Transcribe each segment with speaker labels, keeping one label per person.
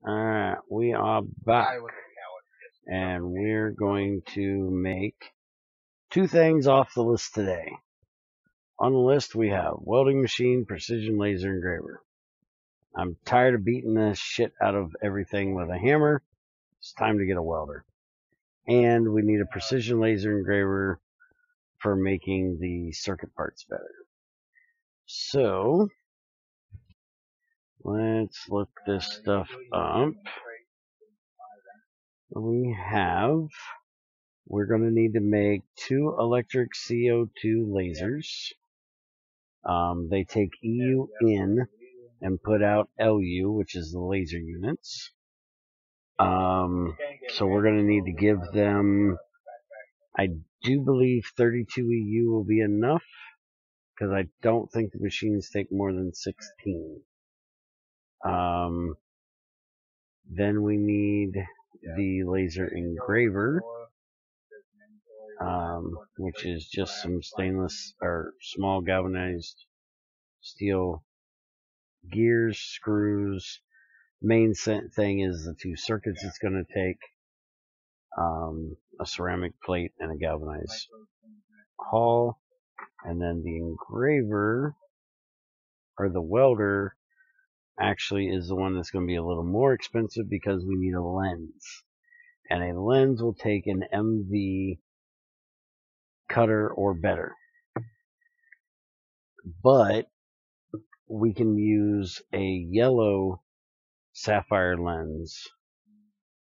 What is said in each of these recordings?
Speaker 1: Alright, we are back. And we're going to make two things off the list today. On the list we have welding machine, precision laser engraver. I'm tired of beating the shit out of everything with a hammer. It's time to get a welder. And we need a precision laser engraver for making the circuit parts better. So, let's look this stuff up. We're going to need to make two electric CO2 lasers. They take EU in and put out LU, which is the laser units. So we're going to need to give them, I do believe 32 EU will be enough, because I don't think the machines take more than 16. Then we need the laser engraver, which is just some stainless or small galvanized steel gears, screws. Main thing is the two circuits it's going to take, a ceramic plate and a galvanized hull. And then the engraver, or the welder, actually is the one that's going to be a little more expensive because we need a lens. And a lens will take an MV cutter or better. But we can use a yellow sapphire lens,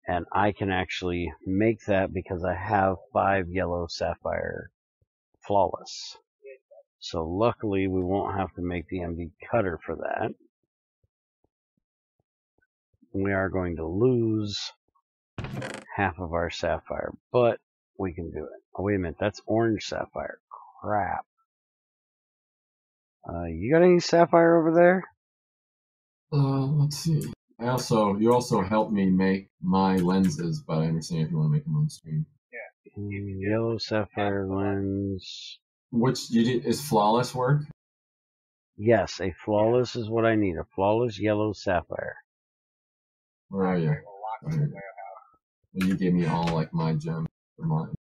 Speaker 1: and I can actually make that because I have 5 yellow sapphire flawless. So luckily we won't have to make the MV cutter for that. We are going to lose half of our sapphire, but we can do it. Oh, wait a minute, that's orange sapphire. Crap. You got any sapphire over there?
Speaker 2: Let's see. You also helped me make my lenses, but I understand if you want to make them on stream.
Speaker 1: Yeah. Yellow sapphire lens.
Speaker 2: Which is flawless work?
Speaker 1: Yes, a flawless is what I need. A flawless yellow sapphire.
Speaker 2: Where are you? Right. You gave me all like my gems for mine.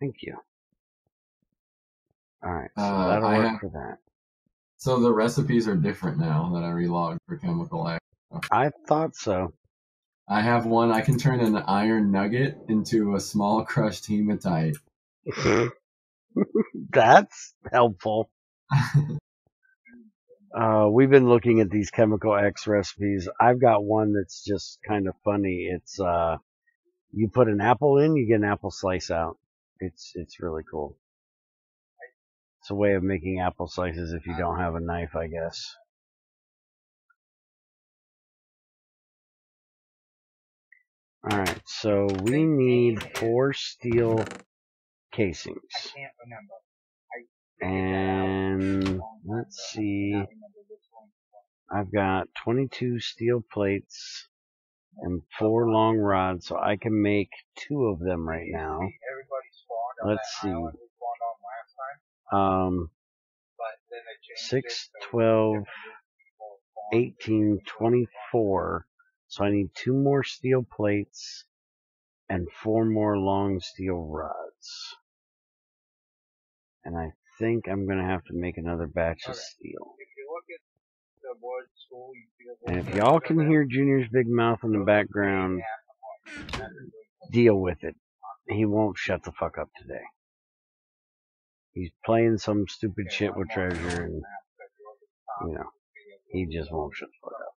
Speaker 1: Thank you. Alright, so that'll work for that.
Speaker 2: So the recipes are different now that I relogged for chemical X.
Speaker 1: I thought so.
Speaker 2: I have one. I can turn an iron nugget into a small crushed hematite.
Speaker 1: That's helpful. We've been looking at these chemical X recipes. I've got one that's just kind of funny. It's you put an apple in, you get an apple slice out. It's really cool. It's a way of making apple slices if you don't have a knife, I guess. Alright, so we need 4 steel casings. And let's see. I've got 22 steel plates and 4 long rods, so I can make 2 of them right now. Let's see. 6, 12, 18, 24. So I need 2 more steel plates and 4 more long steel rods. And I think I'm going to have to make another batch of steel. And if y'all can hear Junior's big mouth in the background, deal with it. He won't shut the fuck up today. He's playing some stupid shit with Treasure, and, you know, he just won't shut the fuck up.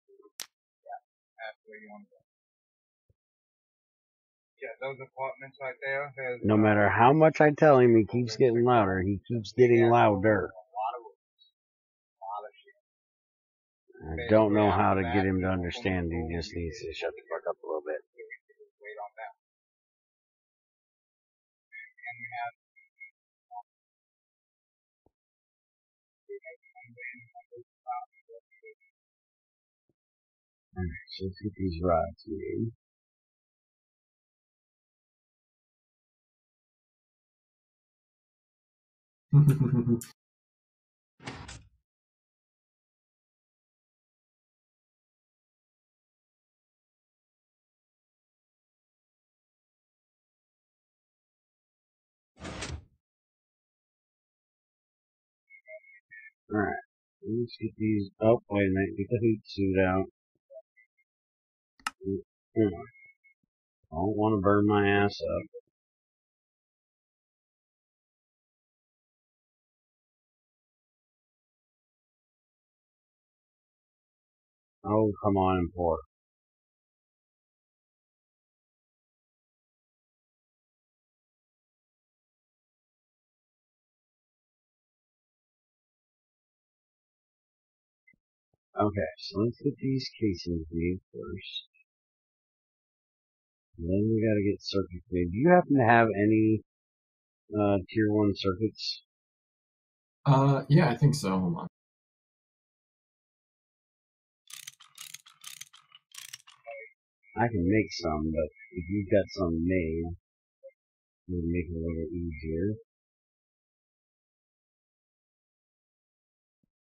Speaker 1: Those apartments right there. No matter how much I tell him, he keeps getting louder. He keeps getting louder. I don't know how to get him to understand. He just needs to shut the fuck up a little bit. Alright, so let's get these rods made. Alright, let's get these. Oh, wait a minute, get the heat suit out. I don't want to burn my ass up. Oh, come on and pour. Okay, so let's get these casings made first. And then we gotta get circuits made. Do you happen to have any tier 1 circuits?
Speaker 2: Yeah, I think so. Hold on.
Speaker 1: I can make some, but if you've got some made, it would make it a little easier.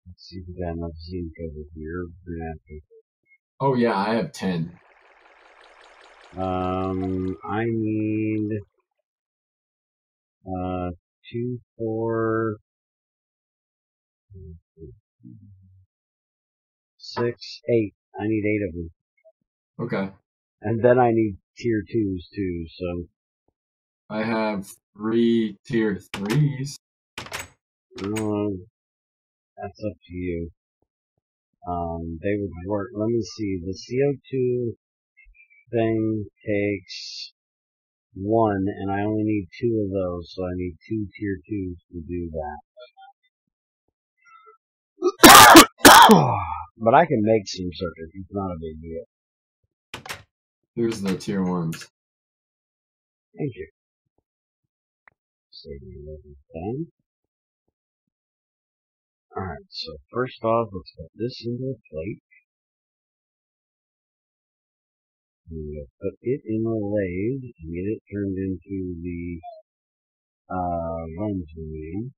Speaker 1: Let's see if we got enough zinc over here. We're gonna have to.
Speaker 2: Oh yeah, I have 10.
Speaker 1: I need 2, 4, 6, 8. I need 8 of them.
Speaker 2: Okay.
Speaker 1: And then I need tier 2s too, so.
Speaker 2: I have 3 tier 3s.
Speaker 1: That's up to you. They would work. Let me see. The CO2 thing takes 1, and I only need 2 of those, so I need 2 tier 2s to do that. But I can make some circuits. It's not a big deal.
Speaker 2: Here's the tier 1s.
Speaker 1: Thank you. Save me time. Alright, so first off, let's put this into a plate. We'll put it in a lathe and get it turned into the lens we need.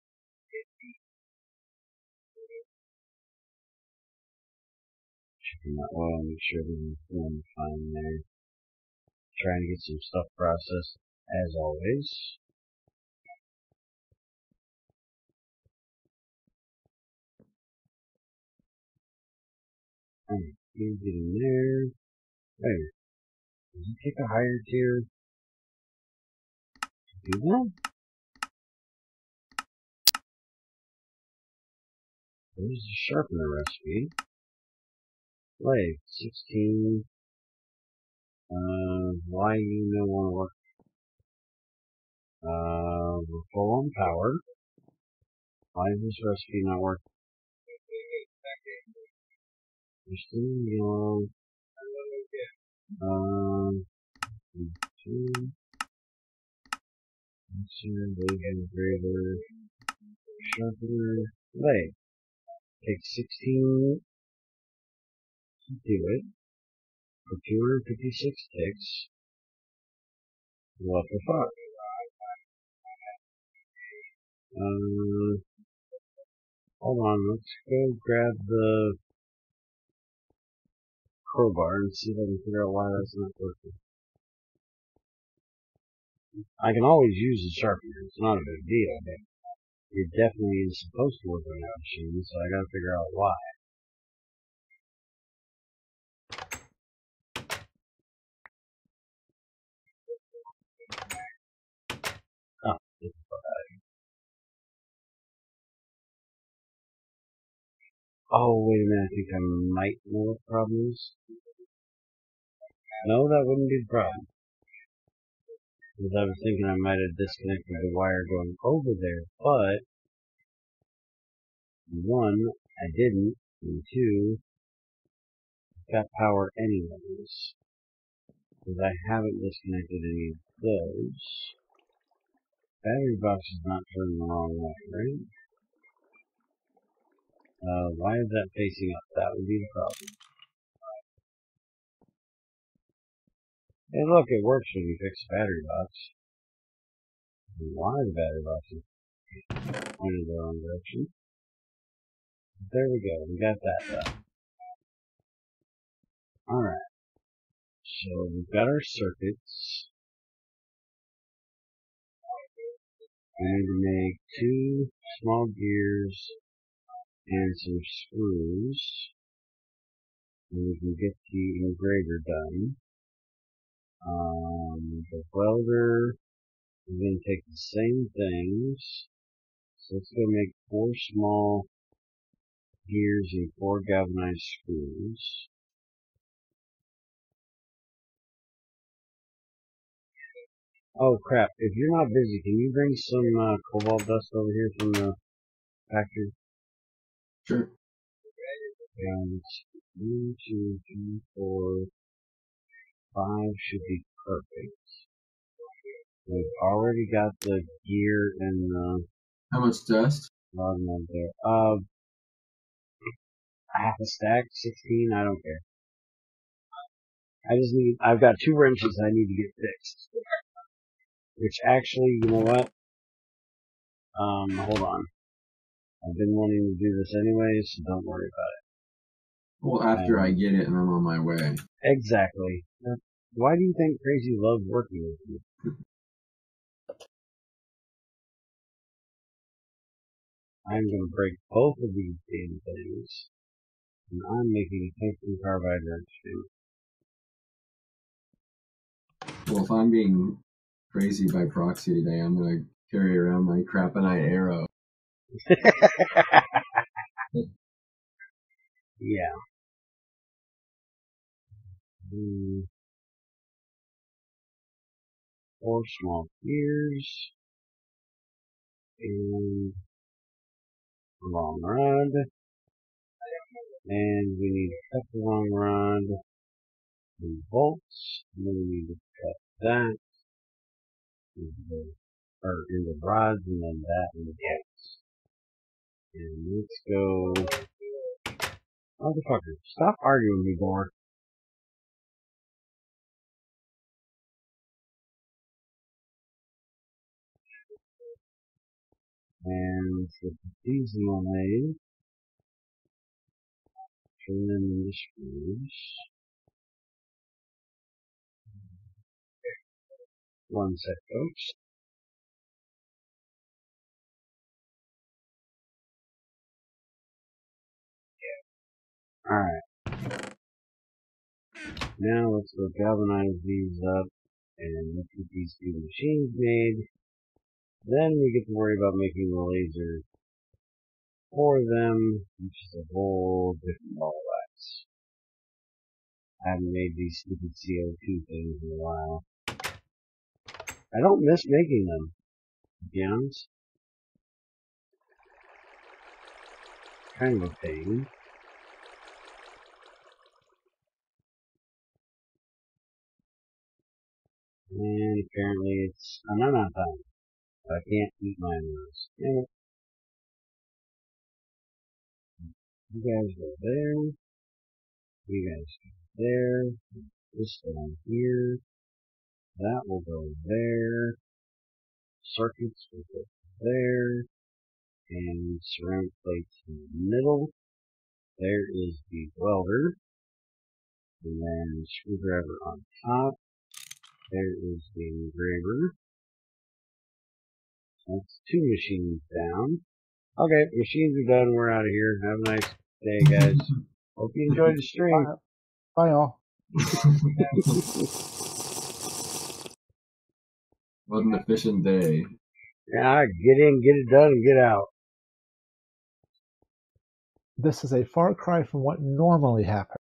Speaker 1: Checking that oil, make sure everything's going fine there. Trying to get some stuff processed as always. Alright, you get in there. There. Does it take a higher tier to do that? There's the sharpener recipe. Lathe, 16. Why you no want to work? We're full on power. Why is this recipe not working? We're still yellow. 2. Mixer, lathe engraver, sharpener, lathe. Takes 16 to do it. For 256 ticks. What the fuck? Hold on, let's go grab the crowbar and see if I can figure out why that's not working. I can always use the sharpener, it's not a big deal, but it definitely is supposed to work on that machine, so I gotta figure out why. Oh, get the fuck out of here. Oh, wait a minute, I think I might know what the problem is. No, that wouldn't be the problem. Because I was thinking I might have disconnected the wire going over there, but 1, I didn't, and 2, got power anyways. Because I haven't disconnected any of those. Battery box is not turning the wrong way, right? Why is that facing up? That would be the problem. Hey look, it works when you fix the battery box. Why the battery box is pointed the wrong direction. There we go, we got that done. Alright. So we've got our circuits. We need to make 2 small gears and some screws, and we can get the engraver done. The welder is going to take the same things. So let's go make 4 small gears and 4 galvanized screws. Oh crap, if you're not busy, can you bring some cobalt dust over here from the factory?
Speaker 2: Sure.
Speaker 1: And 1, 2, 3, 4, 5 should be perfect. We've already got the gear and the
Speaker 2: How much dust?
Speaker 1: rod mount there. Half a stack, 16, I don't care. I've got 2 wrenches I need to get fixed. Which actually, you know what? Hold on. I've been wanting to do this anyways, so don't worry about it.
Speaker 2: Well, after I get it and I'm on my way.
Speaker 1: Exactly. Why do you think Crazy loves working with you? I'm going to break both of these damn things, and I'm making a tungsten carbide wrench too.
Speaker 2: Well, if I'm being crazy by proxy today, I'm going to carry around my craponite arrow.
Speaker 1: Yeah. 4 small gears, and a long rod, and we need to cut the long rod in bolts, and then we need to cut that in the rods, and then that in the bolts. And let's go. Motherfucker, stop arguing with me, Gore. And so put these in the lathe. Turn them into screws. 1 sec, folks. Alright. Now let's go galvanize these up and let's get these 2 machines made. Then we get to worry about making the laser for them, which is a whole different ball of wax. I haven't made these stupid CO2 things in a while. I don't miss making them, to be honest. Kind of a pain. And apparently I'm not on time. I can't eat my nose. Damn it. You guys go there. You guys go there. This down here. That will go there. Circuits will go there. And ceramic plates in the middle. There is the welder. And then screwdriver on top. There is the engraver. That's 2 machines down. Okay, machines are done. We're out of here. Have a nice day, guys. Hope you enjoyed the stream.
Speaker 3: Bye all.
Speaker 2: What an efficient day.
Speaker 1: Yeah, get in, get it done, and get out.
Speaker 3: This is a far cry from what normally happens.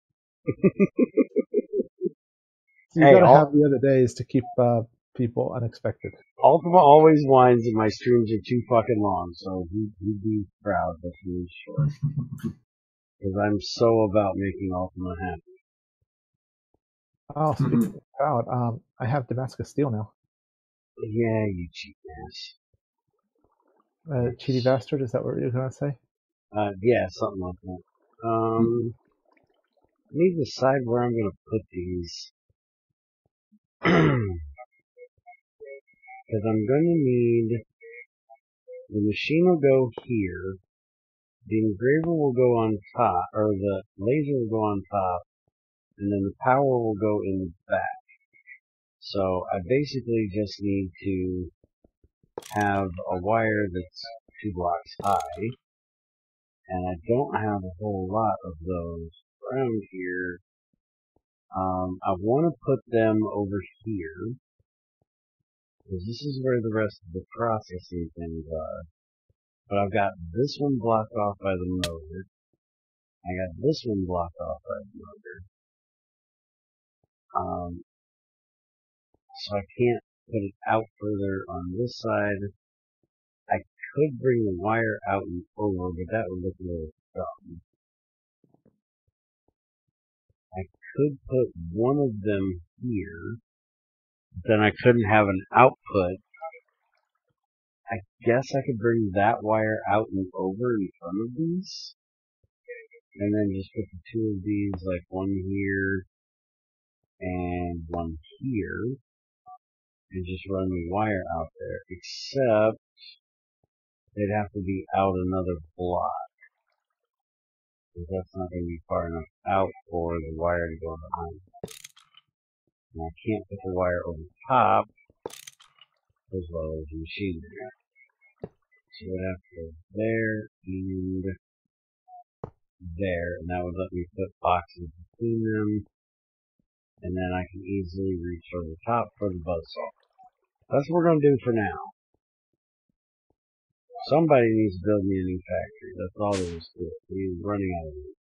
Speaker 3: You
Speaker 1: Hey,
Speaker 3: gotta have the other days to keep people unexpected.
Speaker 1: Ultima always whines that my streams are too fucking long, so he'd be proud that he was short. Because I'm so about making Ultima happy.
Speaker 3: Oh, speaking of proud, I have Damascus steel now.
Speaker 1: Yeah, you cheap ass.
Speaker 3: Cheaty bastard, is that what you're gonna say?
Speaker 1: Yeah, something like that. I need to decide where I'm gonna put these. Because I'm gonna need, the machine will go here, the engraver will go on top, or the laser will go on top, and then the power will go in the back. So I basically just need to have a wire that's 2 blocks high, and I don't have a whole lot of those around here. I want to put them over here, because this is where the rest of the processing things are. But I've got this one blocked off by the motor. I got this one blocked off by the motor. So I can't put it out further on this side. I could bring the wire out and over, but that would look a little dumb. I could put one of them here, but then I couldn't have an output. I guess I could bring that wire out and over in front of these, and then just put the two of these, like one here and one here, and just run the wire out there, except they'd have to be out another block, because that's not going to be far enough out for the wire to go behind. And I can't put the wire over top as well as the machinery. So it would have to go there and there, and that would let me put boxes between them, and then I can easily reach over the top for the buzzsaw. That's what we're going to do for now. Somebody needs to build me a new factory. That's all there is to it. We're running out of room.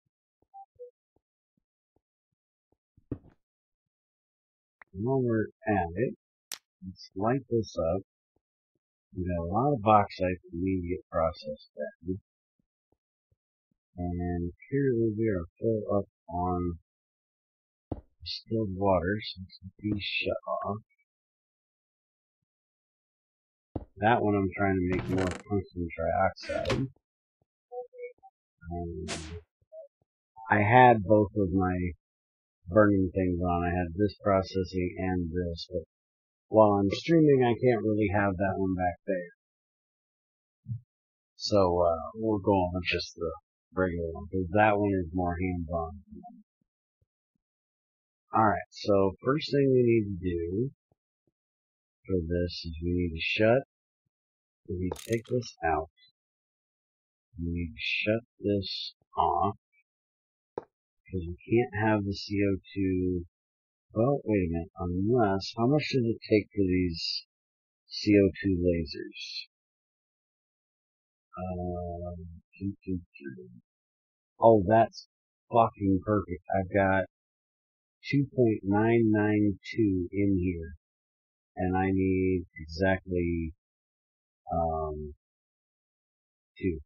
Speaker 1: And while we're at it, let's light this up. We've got a lot of bauxite that we need to get processed down. And apparently we are full up on distilled water, so let's get these shut off. That one I'm trying to make more tungsten trioxide. I had both of my burning things on. I had this processing and this, but while I'm streaming I can't really have that one back there. So we're going with just the regular one, because that one is more hands-on. Alright, so first thing we need to do for this is we need to take this out. We need to shut this off, because we can't have the CO2, well, wait a minute, unless, how much does it take for these CO2 lasers? Oh, that's fucking perfect. I've got 2.992 in here, and I need exactly 2.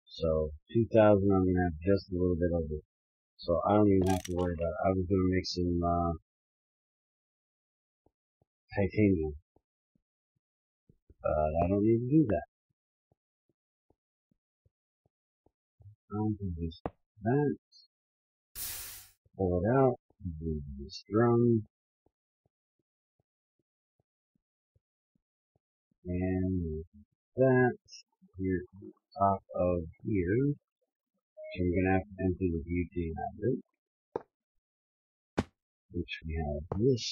Speaker 1: So 2,000, I'm gonna have just a little bit of it. So I don't even have to worry about it. I was gonna make some titanium, but I don't need to do that. I can just that, pull it out, do this drum, and that here at the top of here. So we're gonna have to empty the butane out of it, which we have this.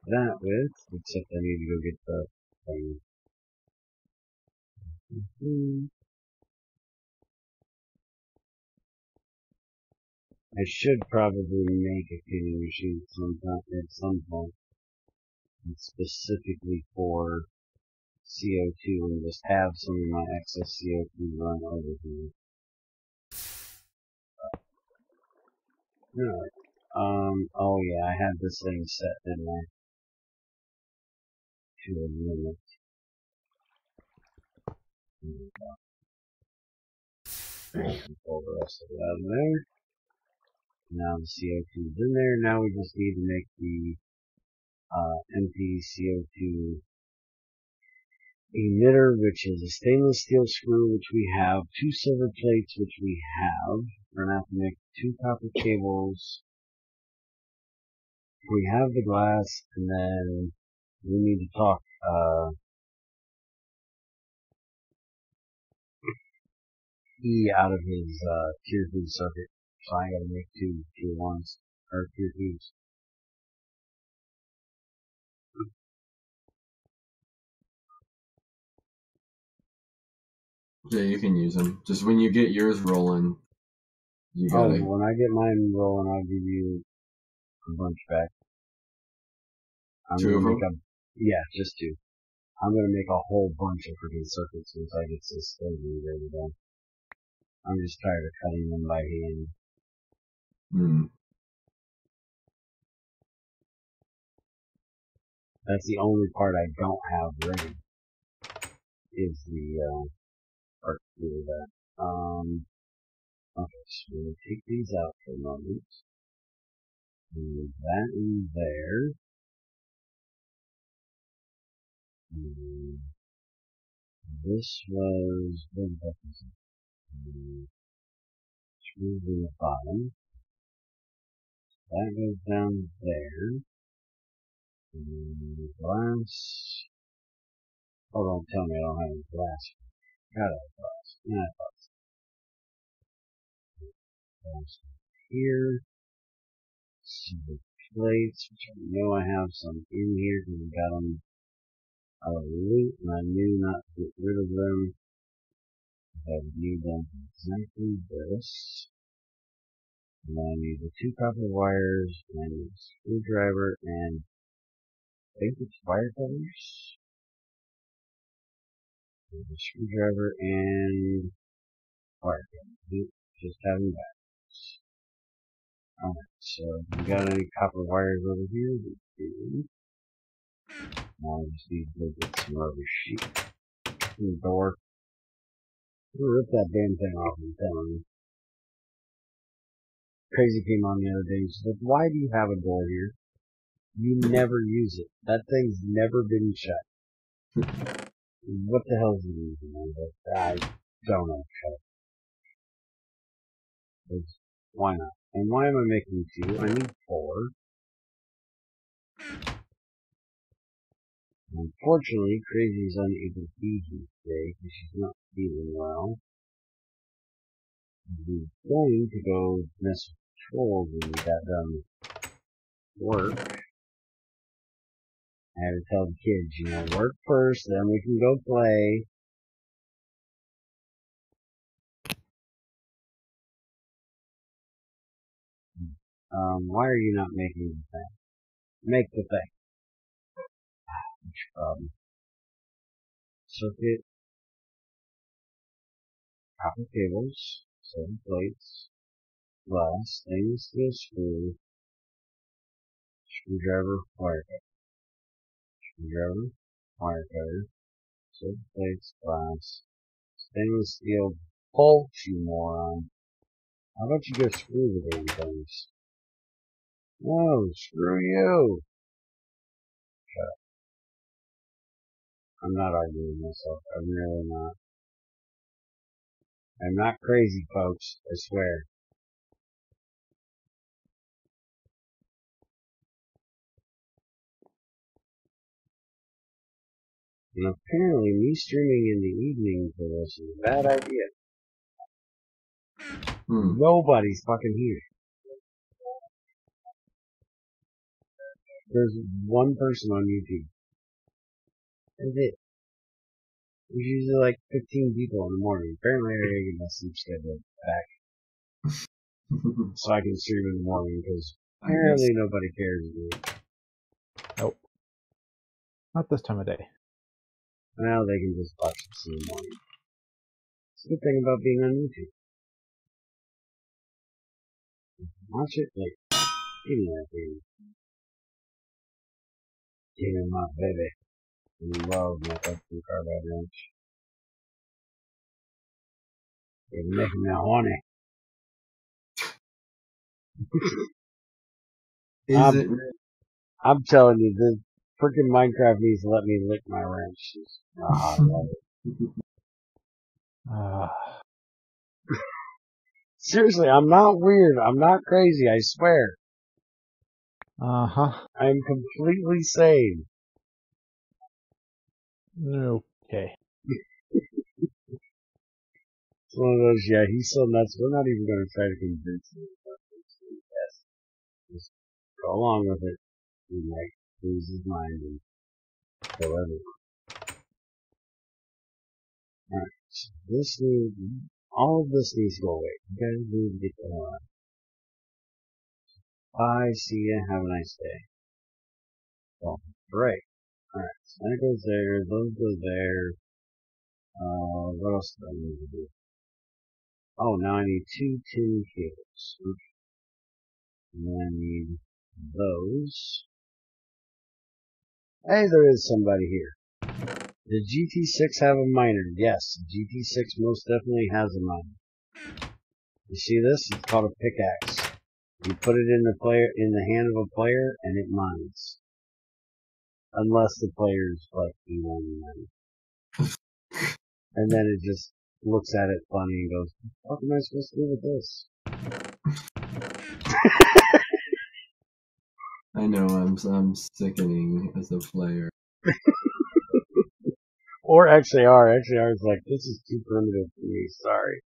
Speaker 1: That with, except I need to go get the thing. I should probably make a cleaning machine at some point, specifically for CO2, and just have some of my excess CO2 run over here. Alright. Oh yeah, I had this thing set, didn't I? To a limit. Pull the rest of it out of there. Now the CO2 is in there. Now we just need to make the empty CO2 emitter, which is a stainless steel screw, which we have, 2 silver plates, which we have. We're going to have to make 2 copper cables. We have the glass, and then we need to talk E out of his tier 3 circuit. So I gotta make 2 tier 1s, or tier 2s.
Speaker 2: Yeah, you can use them. Just when you get yours rolling, you
Speaker 1: Oh,
Speaker 2: gotta.
Speaker 1: when I get mine rolling, I'll give you a bunch back. I'm
Speaker 2: Two
Speaker 1: gonna
Speaker 2: of
Speaker 1: make
Speaker 2: them?
Speaker 1: yeah, just two. I'm gonna make a whole bunch of freaking circuits once I get this thing ready done. I'm just tired of cutting them by hand.
Speaker 2: Hmm.
Speaker 1: That's the only part I don't have ready. Is the part to do that. Okay, so we'll take these out for a moment. Move that in there. And this was what was it? Screws in the bottom. That goes down there. And glass. Oh, don't tell me I don't have any glass. Gotta have glass. Yeah, I thought so. Glass here. Some plates, which I know I have some in here because I got them out of loot and I knew not to get rid of them. I would need them for exactly this. And then I need the two copper wires and a screwdriver and I think it's wire cutters. There's a screwdriver and wire cutters. Just having that. Alright, so we got any copper wires over here? We do. Now I just need to go get some rubber sheet in the door. Rip that damn thing off, I'm telling you. Crazy came on the other day and said, why do you have a door here? You never use it. That thing's never been shut. What the hell is the reason? I don't know. Why not? And why am I making two? I need four. Unfortunately, Crazy's unable to be here today because she's not feeling well. We're going to go mess with controls when we got done with work. I had to tell the kids, work first, then we can go play. Why are you not making the thing? Make the thing. Circuit, copper cables, 7 plates, glass, stainless steel screw, screwdriver, wire cutter, screwdriver, wire cutter, 7 plates, glass, stainless steel bolt, you moron. How about you go screw the damn things? No, screw you! Shut up. I'm not arguing with myself. I'm really not. I'm not crazy, folks. I swear. And apparently, me streaming in the evening for this is a bad idea. Nobody's fucking here. There's one person on YouTube. That's it. There's usually like 15 people in the morning. Apparently, I gotta get my sleep schedule back so I can stream in the morning because apparently nobody cares of me.
Speaker 3: Nope. Not this time of day.
Speaker 1: Well, they can just watch this in the morning. It's a good thing about being on YouTube. Watch it, like, give me that thing. Give me my baby. I love my fucking carbide wrench. It's making me horny.
Speaker 2: Is it?
Speaker 1: I'm telling you, the freaking Minecraft needs to let me lick my wrench. I love it. Seriously, I'm not weird. I'm not crazy, I swear.
Speaker 3: Uh-huh.
Speaker 1: I'm completely sane.
Speaker 3: Okay.
Speaker 1: It's one of those, yeah, he's so nuts. We're not even going to try to convince him. Yes. Just go along with it. He might lose his mind and kill everyone. Alright, All of this needs to go away. You guys need to get going on. Bye, see ya, have a nice day. Well, great. Alright, so that goes there, those go there. What else do I need to do? Oh, now I need 2 tin cables. Okay. And then I need those. Hey, there is somebody here. Did GT6 have a miner? Yes, GT6 most definitely has a miner. You see this? It's called a pickaxe. You put it in the hand of a player, and it mines. Unless the player's like E1. And then it just looks at it funny and goes, what am I supposed to do with this?
Speaker 2: I know, I'm sickening as a player.
Speaker 1: Or XAR. XAR is like, this is too primitive for me, sorry.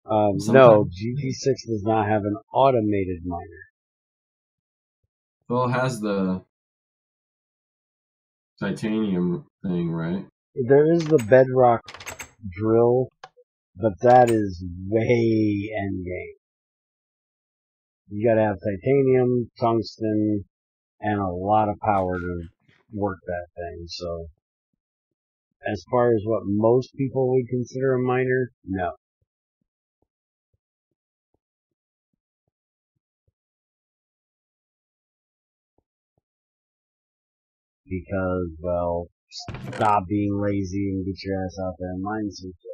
Speaker 1: No, GT6 does not have an automated miner.
Speaker 2: Well, it has the titanium thing, right?
Speaker 1: There is the bedrock drill, but that is way endgame. You gotta have titanium, tungsten, and a lot of power to work that thing, so as far as what most people would consider a miner, no. Because, well, stop being lazy and get your ass out there and mine some shit.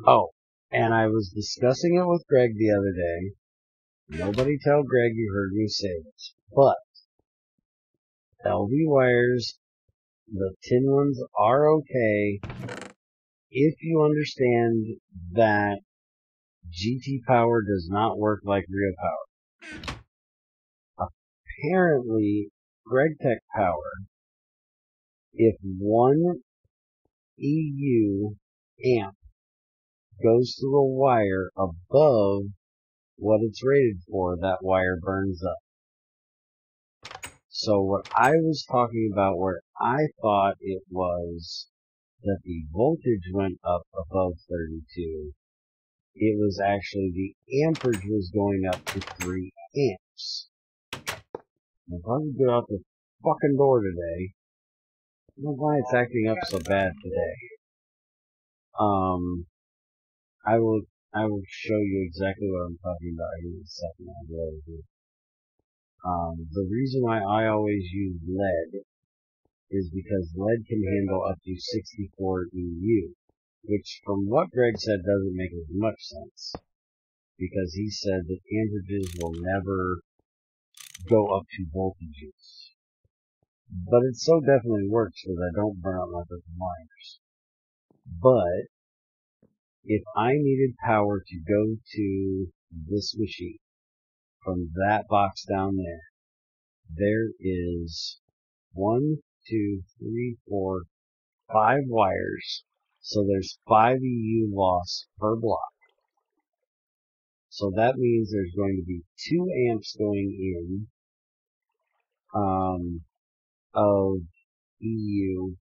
Speaker 1: Oh, and I was discussing it with Greg the other day. Nobody tell Greg you heard me say this. But, LV wires, the tin ones are okay if you understand that GT power does not work like real power. Apparently, GregTech power, if 1 EU amp goes through a wire above what it's rated for, that wire burns up. So what I was talking about, where I thought it was that the voltage went up above 32, it was actually the amperage was going up to 3 amps. If I could get out the fucking door today, I don't know why it's acting up so bad today. I will show you exactly what I'm talking about here in a second. I'll go over here. The reason why I always use lead is because lead can handle up to 64 EU, which from what Greg said doesn't make as much sense, because he said that amperages will never go up to voltages. But it so definitely works because I don't burn out my freaking wires. But if I needed power to go to this machine from that box down there, there is 1, 2, 3, 4, 5 wires. So there's 5 EU loss per block. So that means there's going to be 2 amps going in of EU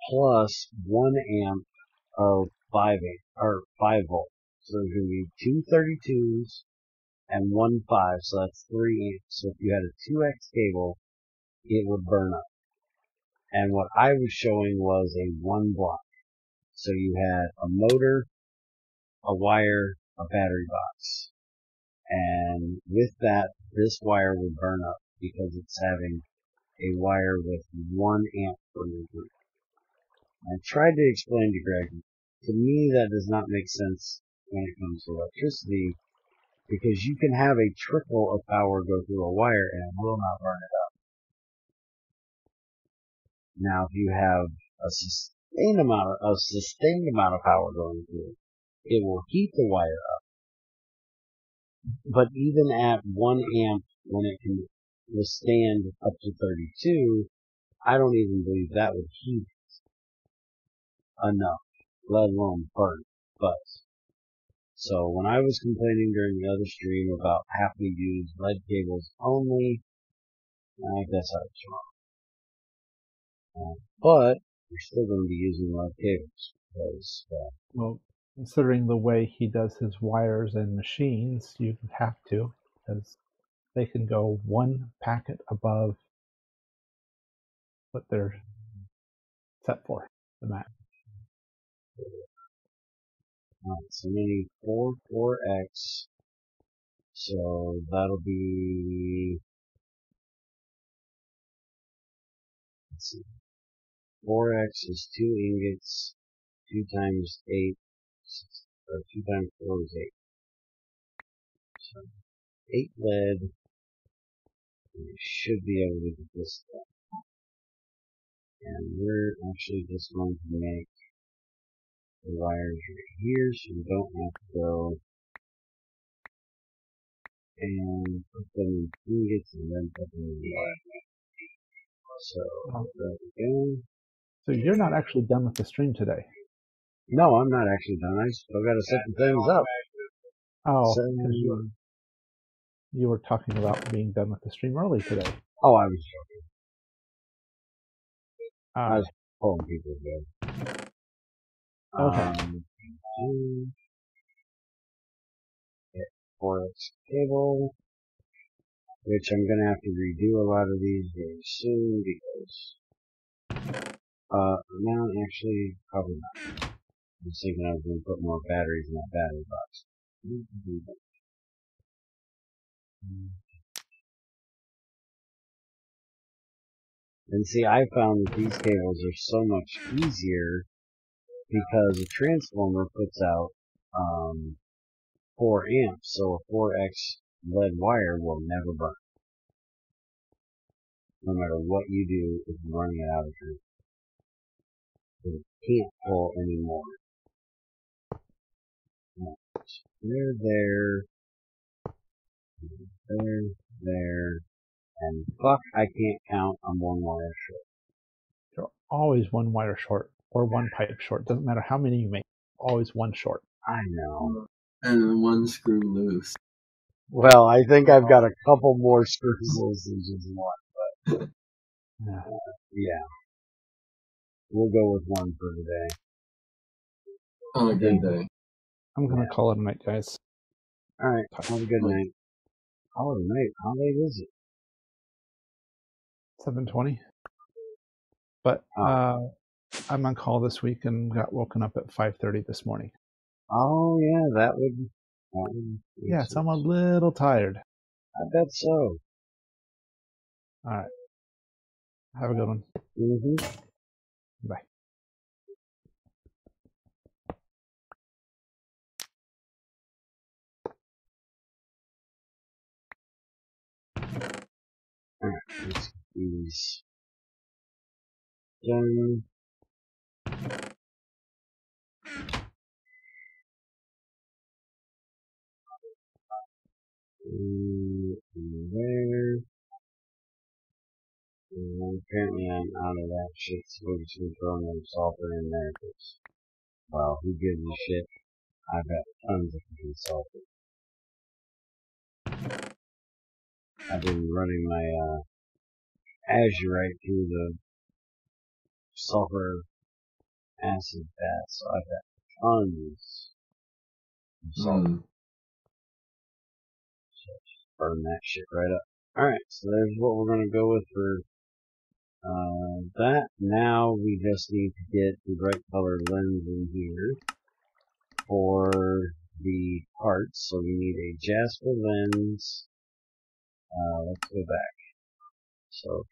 Speaker 1: plus 1 amp of 5 volt. So there's going to be 2 32s and 1 5, so that's 3 amps. So if you had a 2x cable, it would burn up. And what I was showing was a 1 block. So you had a motor, a wire, a battery box. And with that, this wire would burn up because it's having a wire with 1 amp per meter. I tried to explain to Greg, to me that does not make sense when it comes to electricity, because you can have a trickle of power go through a wire and it will not burn it up. Now if you have a sustained amount of power going through, it will heat the wire up. But even at 1 amp, when it can withstand up to 32, I don't even believe that would heat enough, let alone burn. But So when I was complaining during the other stream about having to use lead cables only, I guess I was wrong. But you're still going to be using lead cables because,
Speaker 3: Well, considering the way he does his wires and machines, you have to, because they can go one packet above what they're set for, the max.
Speaker 1: so we need 4x. So that'll be, let's see, 4x is 2 ingots, 2 times 8, or 2 times 4 is 8. So 8 lead, and we should be able to get this done. And we're actually just going to make the wires right here, so we don't have to go and put them in ingots and then put them in the wire. So there we go.
Speaker 3: So you're not actually done with the stream today.
Speaker 1: No, I'm not actually done. I still got to set the things up.
Speaker 3: Oh,
Speaker 1: So,
Speaker 3: because you were talking about being done with the stream early today.
Speaker 1: oh, I was joking. I was pulling people good.
Speaker 3: Okay.
Speaker 1: Get 4x cable, which I'm gonna have to redo a lot of these very soon because, no, actually, probably not. I was thinking I was gonna put more batteries in that battery box. And see, I found that these cables are so much easier because a transformer puts out 4 amps, so a 4x lead wire will never burn. No matter what you do, if you're running it out of here. It can't pull anymore. There, and fuck, I can't count. I'm 1 wire short.
Speaker 3: You're always 1 wire short or 1 pipe short. Doesn't matter how many you make. Always 1 short.
Speaker 1: I know.
Speaker 2: And 1 screw loose.
Speaker 1: Well, I think I've got a couple more screws loose than just 1, but yeah. We'll go with 1 for today.
Speaker 2: On a good day.
Speaker 3: I'm going to call it a night, guys.
Speaker 1: Alright, have a good night. Oh, night. How late is it?
Speaker 3: 7:20. But I'm on call this week and got woken up at 5:30 this morning.
Speaker 1: Oh, yeah, that would
Speaker 3: yeah, so I'm a little tired.
Speaker 1: I bet so.
Speaker 3: All right. Have a good one. Bye.
Speaker 1: Alright, let's get these done. There. And apparently I'm out of that shit, so we're just gonna throw another sulfur in there, because, well, who gives a shit? I've got tons of fucking sulfur. I've been running my, azurite through the sulfur acid bath, so I've got tons of sulfur. So just burn that shit right up. Alright, so there's what we're gonna go with for that. Now we just need to get the bright colored lens in here for the parts. So we need a Jasper lens. Let's go back. So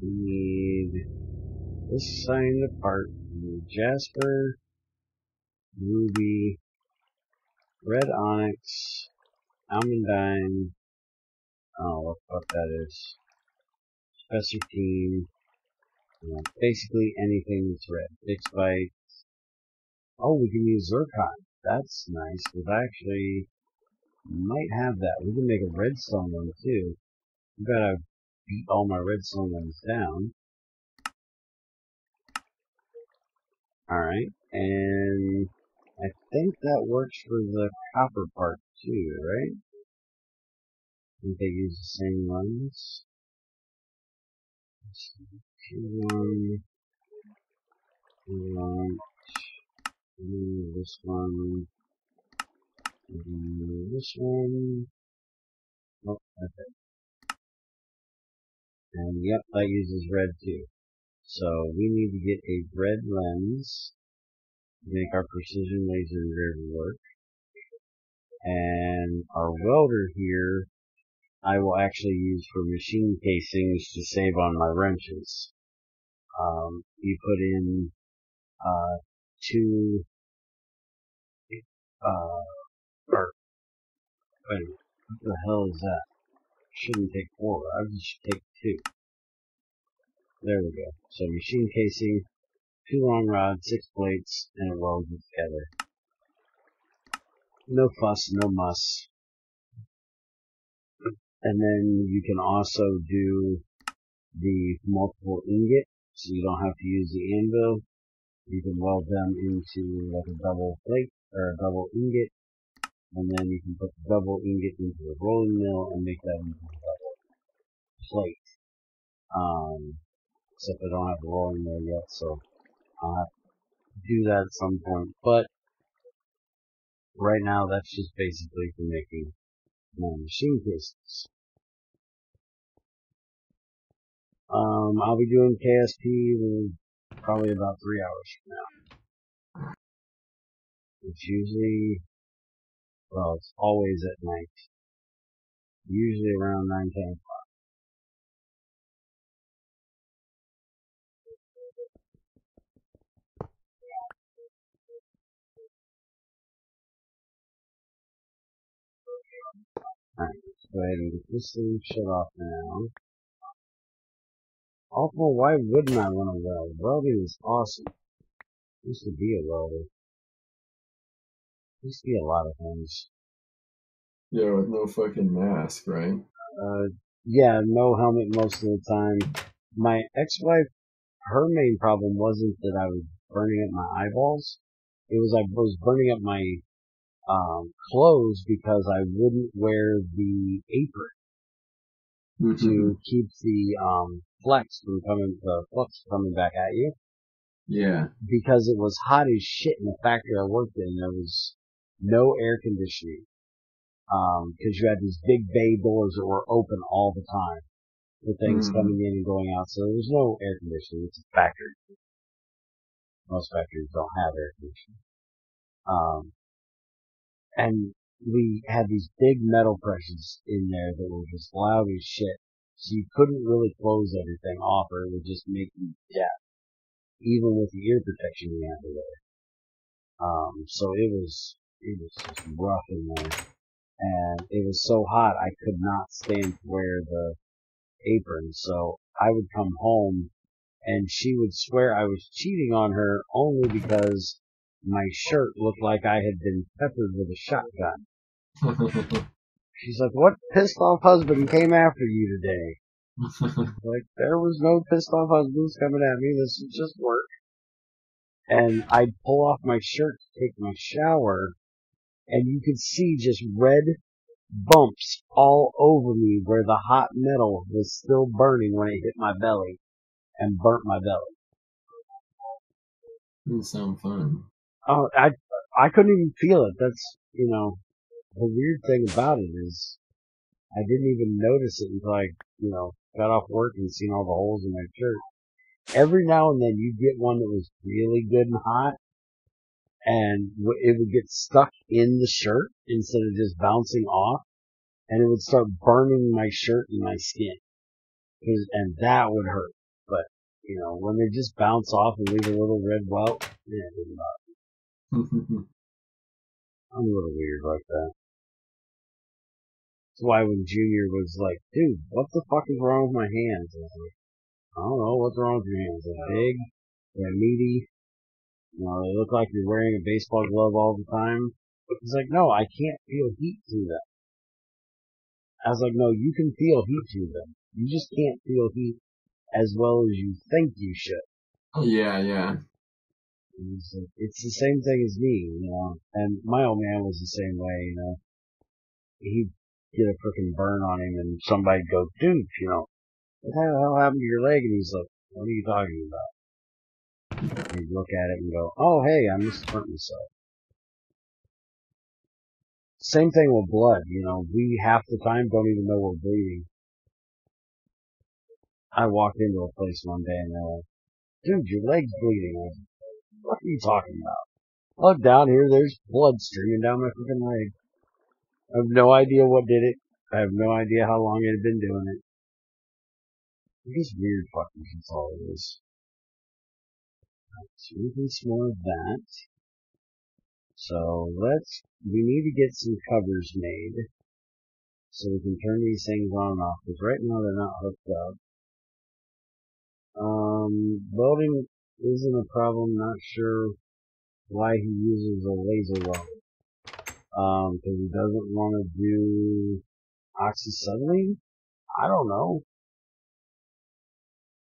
Speaker 1: we need this signed apart. We need Jasper, Ruby, Red Onyx, Almandine. Oh, what the fuck that is. Spessartine. Basically anything that's red. Fixed bite. Oh, we can use zircon. That's nice, because I actually might have that. We can make a redstone one too. I've got to beat all my redstone ones down. Alright, and I think that works for the copper part too, right? I think they use the same lens. Two, one, this one, this one. Oh, okay. And yep, that uses red too. So we need to get a red lens to make our precision laser engraver work. And our welder here, I will actually use for machine casings to save on my wrenches. You put in, two, or, wait, what the hell is that? Shouldn't take 4, I just take 2. There we go. So machine casing, 2 long rods, 6 plates, and it welds it together. No fuss, no muss. And then you can also do the multiple ingot, so you don't have to use the anvil. You can weld them into like a double plate or a double ingot, and then you can put the double ingot into a rolling mill and make that into a double plate. Except I don't have a rolling mill yet, so I'll have to do that at some point. But right now, that's just basically for making my machine cases. I'll be doing KSP in probably about 3 hours from now. It's usually, well, it's always at night. Usually around 9, 10 o'clock. Alright, let's go ahead and get this thing shut off now. Also, why wouldn't I want to weld? Welding is awesome. I used to be a welder. Used to be a lot of things.
Speaker 2: Yeah, with no fucking mask, right?
Speaker 1: Yeah, no helmet most of the time. My ex-wife, her main problem wasn't that I was burning up my eyeballs. It was I was burning up my clothes because I wouldn't wear the apron to keep the flux coming back at you.
Speaker 2: Yeah.
Speaker 1: Because it was hot as shit in the factory I worked in. There was no air conditioning. Because you had these big bay doors that were open all the time with things coming in and going out. So there was no air conditioning. It's a factory. Most factories don't have air conditioning. And we had these big metal presses in there that were just loud as shit. So you couldn't really close everything off or it would just make you deaf. Even with the ear protection we had to wear. So it was just rough in there. And it was so hot I could not stand to wear the apron. So I would come home and she would swear I was cheating on her only because my shirt looked like I had been peppered with a shotgun. She's like, what pissed off husband came after you today? Like, there was no pissed off husbands coming at me. This is just work. And I'd pull off my shirt to take my shower, and you could see just red bumps all over me where the hot metal was still burning when it hit my belly and burnt my belly.
Speaker 2: Doesn't sound fun.
Speaker 1: Oh, I couldn't even feel it. That's, the weird thing about it is I didn't even notice it until I, got off work and seen all the holes in my shirt. Every now and then you'd get one that was really good and hot, and it would get stuck in the shirt instead of just bouncing off, and it would start burning my shirt and my skin. And that would hurt. But, when they just bounce off and leave a little red welt, yeah, it doesn't bother. I'm a little weird like that. That's why when Junior was like, dude, what the fuck is wrong with my hands? I was like, I don't know, what's wrong with your hands? They're big, they're meaty, they look like you're wearing a baseball glove all the time. He's like, no, I can't feel heat through them. I was like, no, you can feel heat through them. You just can't feel heat as well as you think you should.
Speaker 2: Yeah, yeah.
Speaker 1: It's the same thing as me, and my old man was the same way, He'd get a freaking burn on him and somebody'd go, dude, what the hell happened to your leg? And he's like, what are you talking about? And he'd look at it and go, oh, hey, I must have hurt myself. Same thing with blood, we half the time don't even know we're bleeding. I walked into a place one day and they're like, dude, your leg's bleeding. I was like, what are you talking about? Look down here, there's blood streaming down my freaking leg. I have no idea what did it. I have no idea how long it had been doing it. It's just weird fuckers, that's all it is. So we can some more of that. So we need to get some covers made so we can turn these things on and off, because right now they're not hooked up. Welding isn't a problem, not sure why he uses a laser welder. Because he doesn't want to do oxyacetylene? I don't know.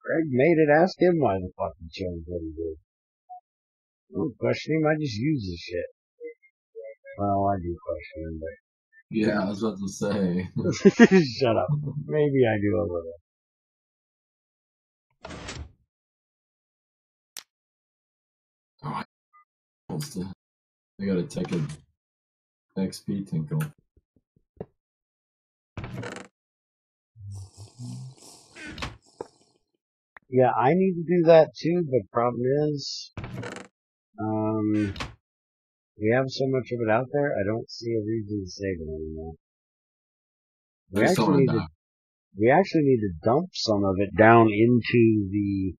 Speaker 1: Greg made it, ask him why the fuck he chose what he did. I don't question him, I just use this shit. Well, I do question him, but...
Speaker 2: Yeah, I was about to say.
Speaker 1: Shut up. Maybe I do a little.
Speaker 2: I gotta take a XP tinkle.
Speaker 1: Yeah, I need to do that too, but problem is, we have so much of it out there, I don't see a reason to save it anymore. We actually need to dump some of it down into the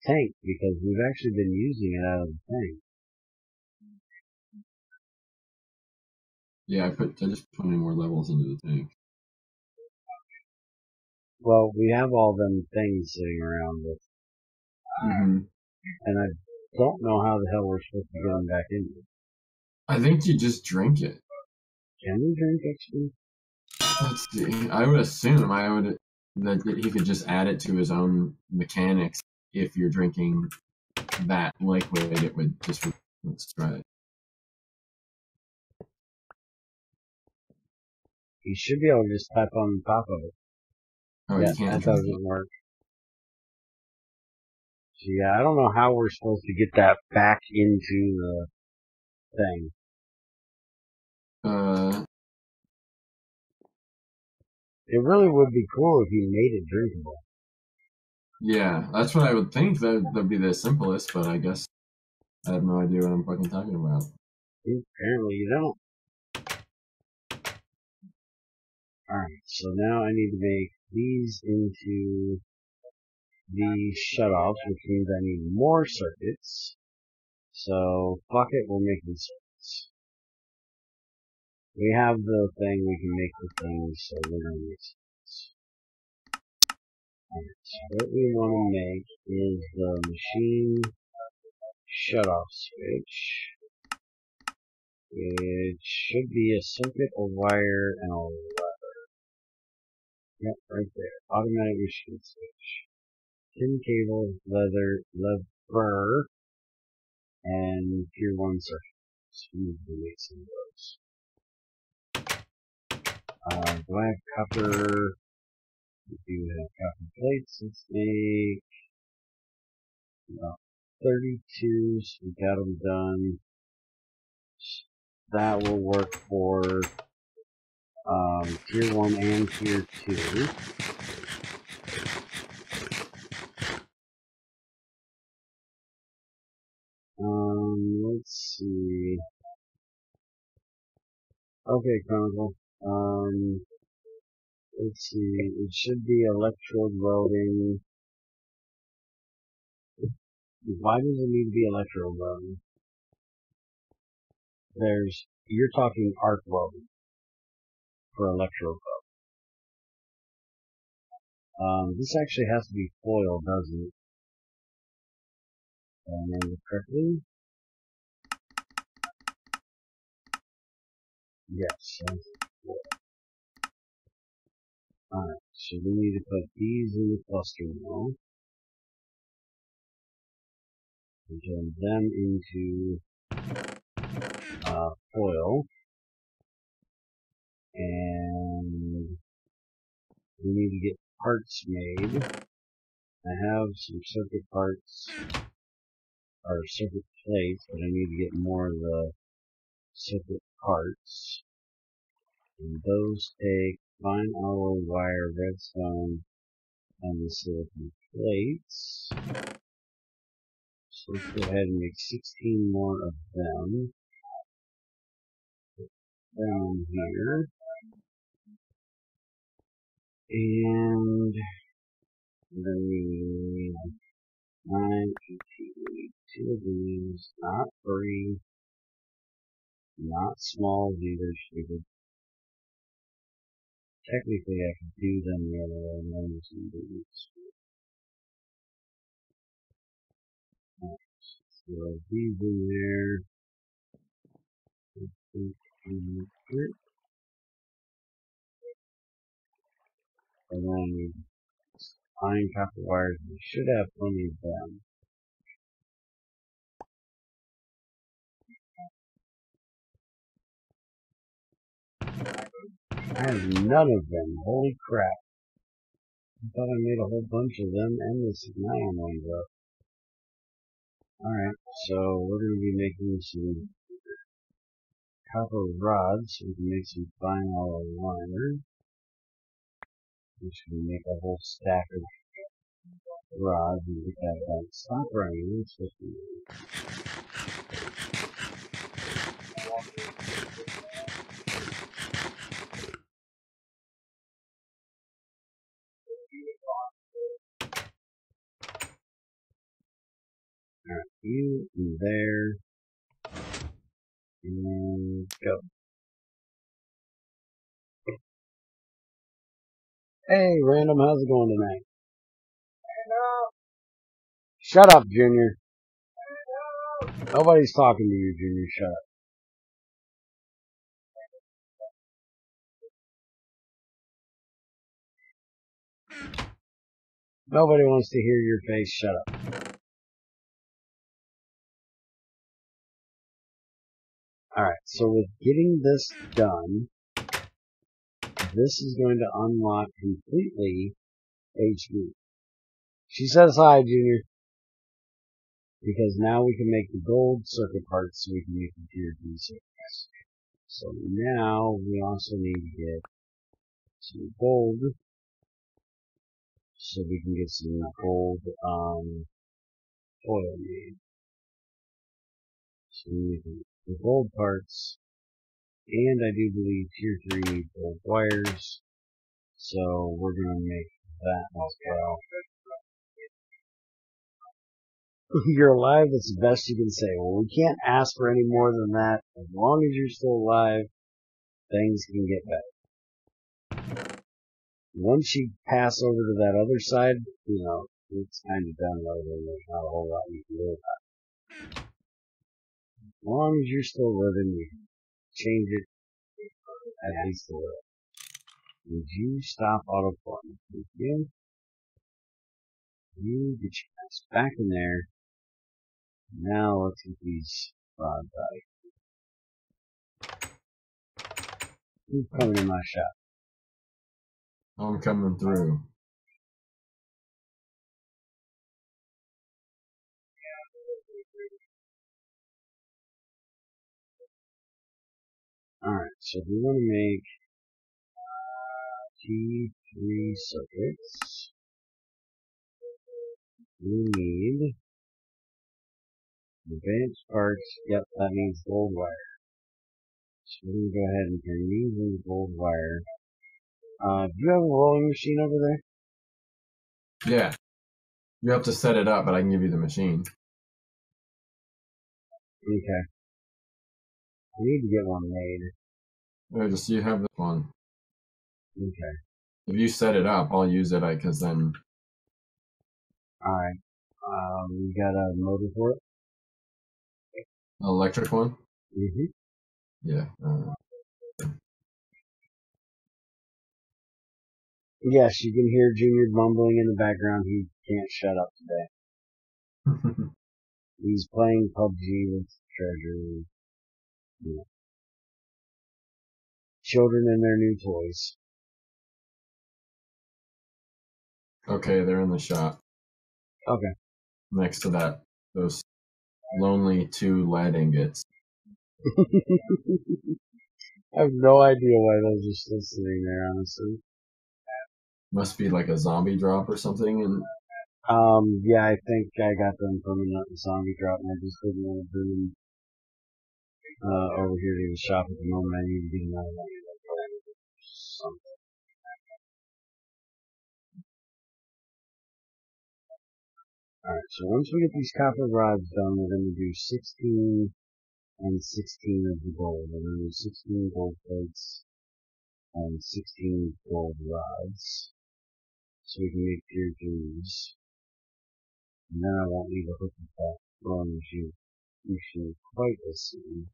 Speaker 1: tank, because we've actually been using it out of the tank.
Speaker 2: Yeah, I just put any more levels into the tank.
Speaker 1: Well, we have all them things sitting around with, and I don't know how the hell we're supposed to get them back in there.
Speaker 2: I think you just drink it.
Speaker 1: Can we drink XP?
Speaker 2: Let's see. I would assume that he could just add it to his own mechanics. If you're drinking that liquid, it would just. Let's try it.
Speaker 1: You should be able to just tap on top of it.
Speaker 2: Oh,
Speaker 1: yeah,
Speaker 2: you can't.
Speaker 1: That doesn't work. So yeah, I don't know how we're supposed to get that back into the thing. It really would be cool if you made it drinkable.
Speaker 2: Yeah, that's what I would think. That'd be the simplest, but I guess I have no idea what I'm fucking talking about.
Speaker 1: Apparently you don't. Alright, so now I need to make these into the shutoffs, which means I need more circuits. So, fuck it, we're making circuits. We have the thing, we can make the thing, so we're gonna make circuits. Alright, so what we want to make is the machine shutoff switch. It should be a circuit, a wire, and a lever. Yep, right there. Automatic machine switch. Tin cable, lever, and tier 1 circuit. So we need to make some of those. Do I have copper? We do have copper plates. Let's make about 32, so we got them done. That will work for tier 1 and tier 2. Let's see. Okay, Chronicle. Let's see. It should be electrode welding. Why does it need to be electrode welding? You're talking arc welding for electrode welding. This actually has to be foil, doesn't it? If I remember correctly. Yes, foil. Alright, so we need to put these in the cluster now. and turn them into foil. And we need to get parts made. I have some circuit parts, or circuit plates, but I need to get more of the circuit parts. And those take fine alloy wire, redstone, and the silicon plates. So let's go ahead and make 16 more of them. Put them here. And then we need 9, 18, we need 2 of these, not 3, not small either, stupid. Technically I could do them the other way, and then there's some boots. So these in there. And then fine copper wires, we should have plenty of them. I have none of them, holy crap. I thought I made a whole bunch of them, and this ignite ones up. Alright, so we're going to be making some copper rods, so we can make some fine alloy wire. We're just going to make a whole stack of rods and get that done. Stop running, it's supposed to be. Alright, you in there, and go. Hey, Random, how's it going tonight? Shut up, Junior. Nobody's talking to you, Junior. Shut up. Nobody wants to hear your face. Shut up. Alright, so with getting this done, this is going to unlock completely HV. She says hi, Junior. Because now we can make the gold circuit parts so we can make the tier 3 circuits. So now we also need to get some gold so we can get some gold foil made. So we make the gold parts, and I do believe tier 3 needs gold wires, so we're going to make that as well. You're alive, that's the best you can say. Well, we can't ask for any more than that. As long as you're still alive, things can get better. Once you pass over to that other side, you know, it's kind of done over. There's not a whole lot you can do about it. As long as you're still living, you can change it at least a little. Would you stop autopilot? Thank you. You get your ass back in there. Now let's get these rods out. Who's coming in my shop?
Speaker 2: I'm coming through.
Speaker 1: Alright, so we want to make T3 circuits. We need advanced parts. Yep, that means gold wire. So we're going to go ahead and turn these into gold wire. Do you have a rolling machine over there?
Speaker 2: Yeah. You have to set it up, but I can give you the machine.
Speaker 1: Okay. I need to get one made.
Speaker 2: Or just you have this one.
Speaker 1: Okay.
Speaker 2: If you set it up, I'll use it because then.
Speaker 1: Alright. We got a motor for it?
Speaker 2: Electric one?
Speaker 1: Mm-hmm.
Speaker 2: Yeah.
Speaker 1: Yes, you can hear Junior mumbling in the background. He can't shut up today. He's playing PUBG with treasure. You know, children and their new toys.
Speaker 2: Okay, they're in the shop.
Speaker 1: Okay.
Speaker 2: Next to those lonely 2 lead ingots.
Speaker 1: I have no idea why those are still sitting there, honestly.
Speaker 2: Must be like a zombie drop or something. And
Speaker 1: Yeah, I think I got them from a zombie drop, and I just didn't want to bring them over here to the shop at the moment. I need to get another one. Something. Alright, so once we get these copper rods done, we're going to do 16 and 16 of the gold. We're going to do 16 gold plates and 16 gold rods, so we can make tier 3s. And then I won't need to hook up that throwing machine quite as soon.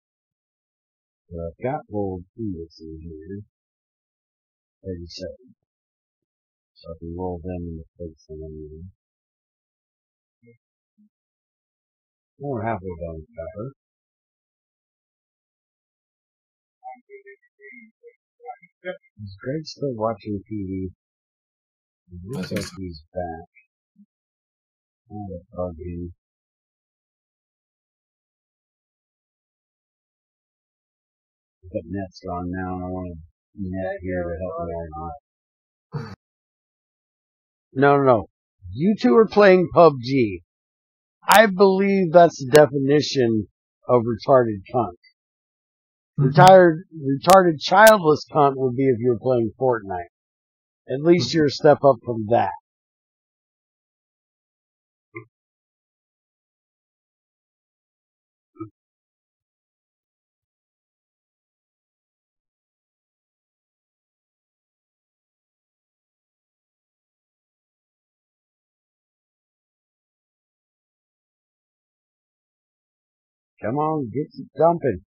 Speaker 1: But I've got gold ingots in here, 37. So I can roll them into plates that I need. We're halfway done with copper. Is Greg still watching TV? It looks like he's back. I'm gonna plug in. But net's gone now, and I want a net here to help me argue. No. You two are playing PUBG. I believe that's the definition of retarded cunt. Retarded childless cunt would be if you were playing Fortnite. At least you're a step up from that. Come on, get some dumping.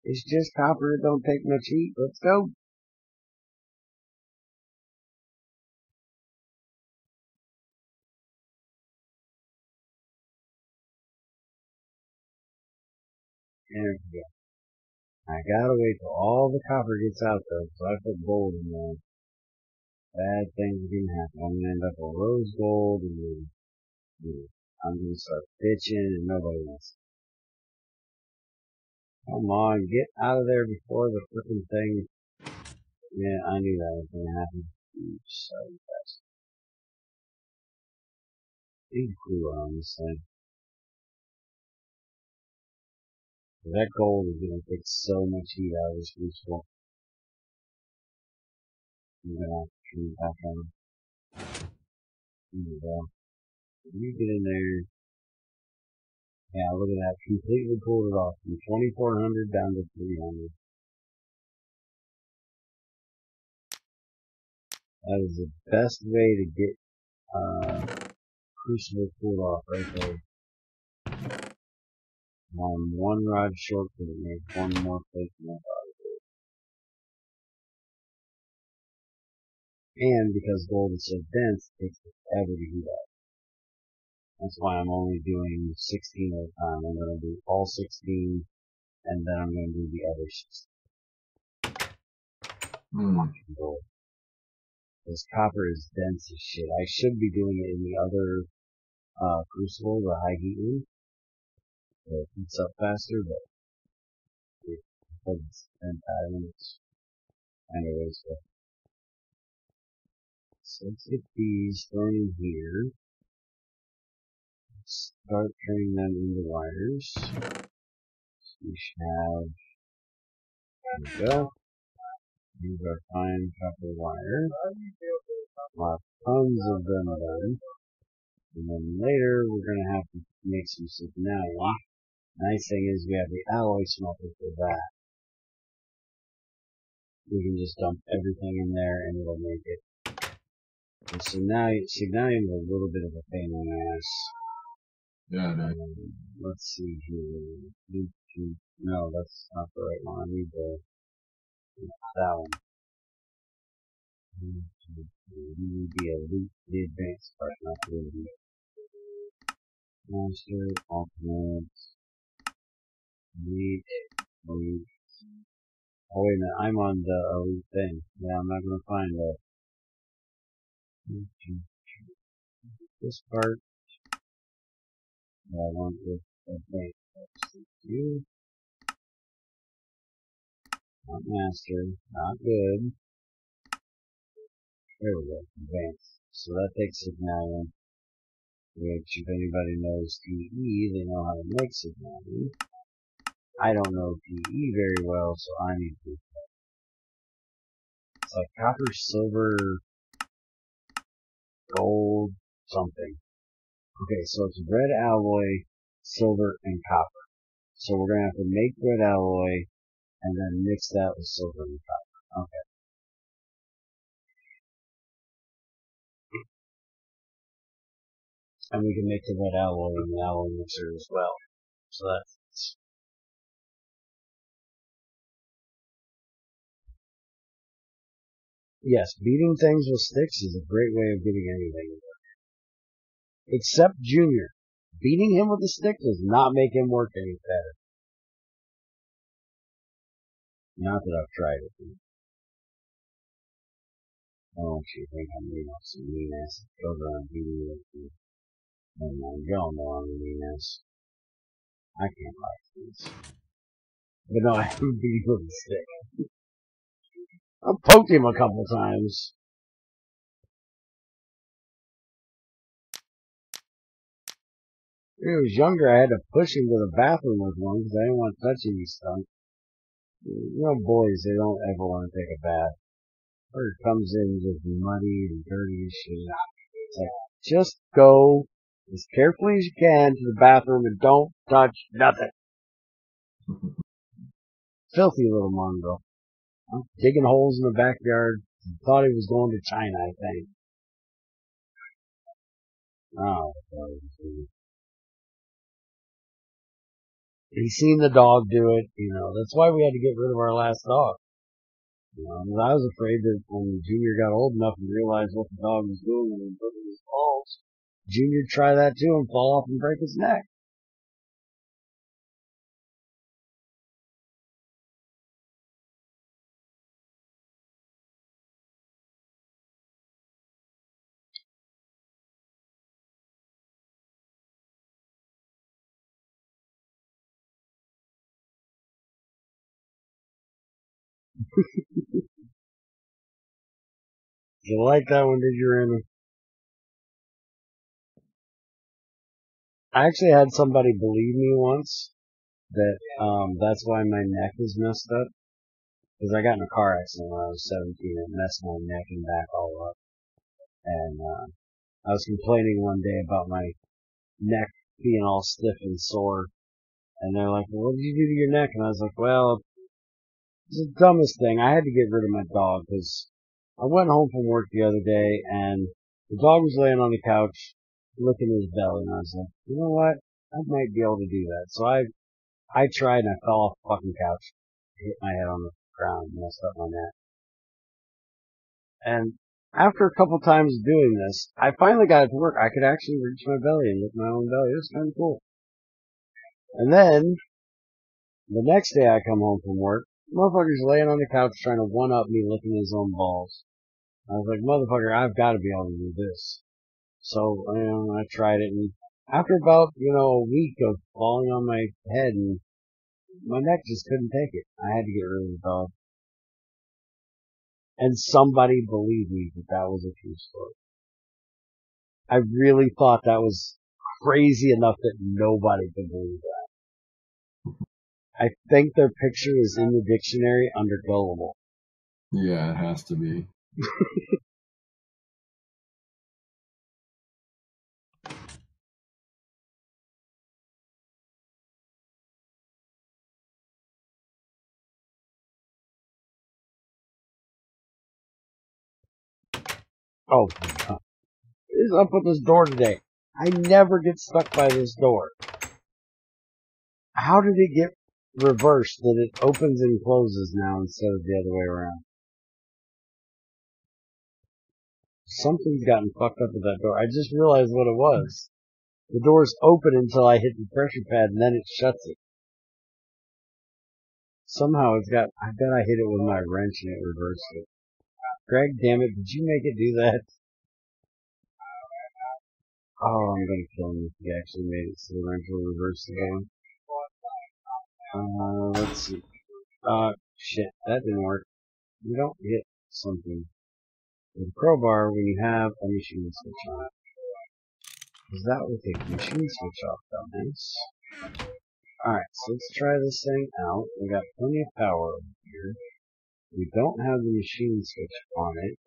Speaker 1: It's just copper, it don't take much heat. Let's go. There we go. I gotta wait till all the copper gets out though, so I put gold in there. Bad things are gonna happen. I'm gonna end up with rose gold, and then I'm gonna start bitching, and nobody wants. Come on, get out of there before the frickin' thing. Yeah, I knew that was gonna happen. You so fast. Big cooler on this thing. That gold is gonna take so much heat out of this crucible. I'm gonna have to turn it back on. There we go. You get in there. Yeah, look at that. Completely cooled it off from 2400 down to 300. That is the best way to get crucible cooled off right there. I'm one rod short for it make one more plate than I thought it would. And because gold is so dense, it takes forever to heat up. That's why I'm only doing 16 at a time. I'm going to do all 16, and then I'm going to do the other 16. Gold. This copper is dense as shit. I should be doing it in the other crucible, the high heat one. It heats up faster, but because it's 10 patterns, kind of waste it. So let's get these thrown in here. Start turning them into wires. So we should have, there we go. These are fine copper wire. We'll have tons of them done. And then later we're going to have to make some signality. Nice thing is we have the alloy smelter for that. We can just dump everything in there and it'll make it. And signalium is a little bit of a pain in the ass.
Speaker 2: Yeah, man.
Speaker 1: Let's see here. No, that's not the right one. I need that one. We need the elite, the advanced part, not the elite. Master, alternate, elite, elite. Oh wait a minute, I'm on the elite thing. Yeah, I'm not gonna find this part. I want with advanced. You, not master, not good. There we go, advanced. So that takes Signalium, which if anybody knows PE, they know how to make Signalium. I don't know PE very well, so I need to. It's like copper, silver, gold, something. Okay, so it's red alloy, silver, and copper. So we're gonna have to make red alloy and then mix that with silver and copper. Okay. And we can make the red alloy in the alloy mixer as well. So that's yes, beating things with sticks is a great way of getting anything. Except Junior. Beating him with a stick does not make him work any better. Not that I've tried it. I don't you think I'm being off some mean ass goes around beating with me. Never mind, y'all know I'm a mean ass. I can't like these. But no, I haven't beat him with a stick. I've poked him a couple times. When he was younger, I had to push him to the bathroom with one because I didn't want to touch any stuff. You know, boys, they don't ever want to take a bath. Or it comes in just muddy and dirty and shit. It's like, just go as carefully as you can to the bathroom and don't touch nothing. Filthy little mongrel. Digging holes in the backyard. Thought he was going to China, I think. Oh, he seen the dog do it, you know. That's why we had to get rid of our last dog. You know, I was afraid that when Junior got old enough and realized what the dog was doing when he put in his balls, Junior'd try that too and fall off and break his neck. You like that one, did you, Randy? I actually had somebody believe me once that that's why my neck is messed up. Because I got in a car accident when I was 17 and messed my neck and back all up. And I was complaining one day about my neck being all stiff and sore. And they're like, well, what did you do to your neck? And I was like, well, it's the dumbest thing. I had to get rid of my dog because I went home from work the other day and the dog was laying on the couch licking his belly. And I was like, you know what? I might be able to do that. So I tried and I fell off the fucking couch, hit my head on the ground, and messed up my neck. And after a couple times of doing this, I finally got it to work. I could actually reach my belly and lick my own belly. It was kind of cool. And then the next day I come home from work, motherfucker's laying on the couch trying to one-up me licking his own balls. I was like, motherfucker, I've got to be able to do this. So, I tried it, and after about, a week of falling on my head, and my neck just couldn't take it. I had to get rid of the dog. And somebody believed me that that was a true story. I really thought that was crazy enough that nobody could believe that. I think their picture is in the dictionary under gullible.
Speaker 2: Yeah, it has to be.
Speaker 1: Oh, what is up with this door today? I never get stuck by this door. How did it get reversed that it opens and closes now instead of the other way around? Something's gotten fucked up with that door. I just realized what it was. The door's open until I hit the pressure pad, and then it shuts it. Somehow it's got, I bet I hit it with my wrench and it reversed it. Greg, damn it, did you make it do that? Oh, I'm gonna kill him if he actually made it so the wrench will reverse the game. Let's see. Shit, that didn't work. You don't hit something with a crowbar when you have a machine switch on it. Because that will take the machine switch off, dumbass. Alright, so let's try this thing out. We got plenty of power over here. We don't have the machine switch on it,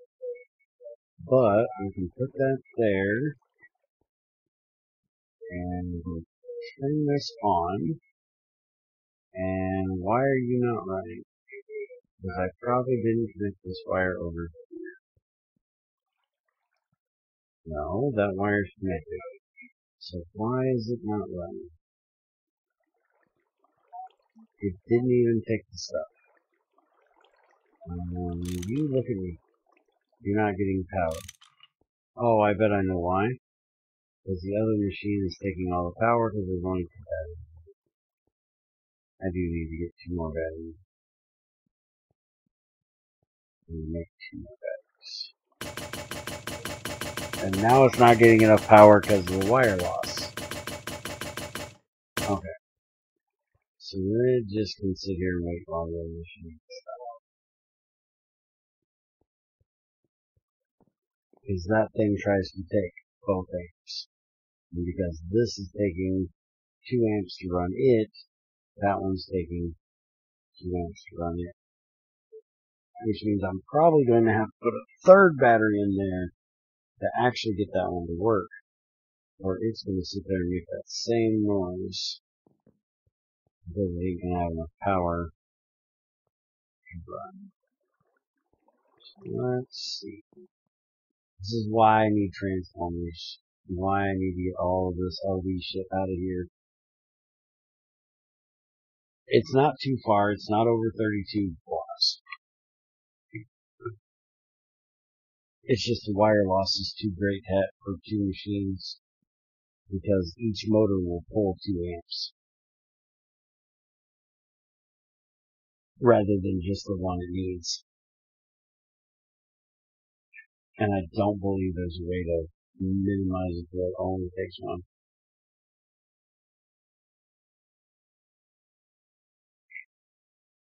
Speaker 1: but we can put that there, and we'll turn this on. And why are you not running? Because I probably didn't connect this wire over here. No, that wire's connected. So why is it not running? It didn't even take the stuff. You look at me. You're not getting power. Oh, I bet I know why. Because the other machine is taking all the power because there's only 2 batteries. I do need to get 2 more batteries. And make 2 more batteries. And now it's not getting enough power because of the wire loss. Okay. So we're just gonna sit here and wait while the other machine stops. Because that thing tries to take both amps. And because this is taking 2 amps to run it, that one's taking 2 amps to run it. Which means I'm probably going to have to put a 3rd battery in there to actually get that one to work. Or it's going to sit there and make that same noise. Because it ain't going to have enough power to run. So let's see. This is why I need transformers. Why I need to get all of this LV shit out of here. It's not too far. It's not over 32 watts. It's just the wire loss is too great to have for 2 machines. Because each motor will pull 2 amps. Rather than just the one it needs. And I don't believe there's a way to minimize it so it only takes one.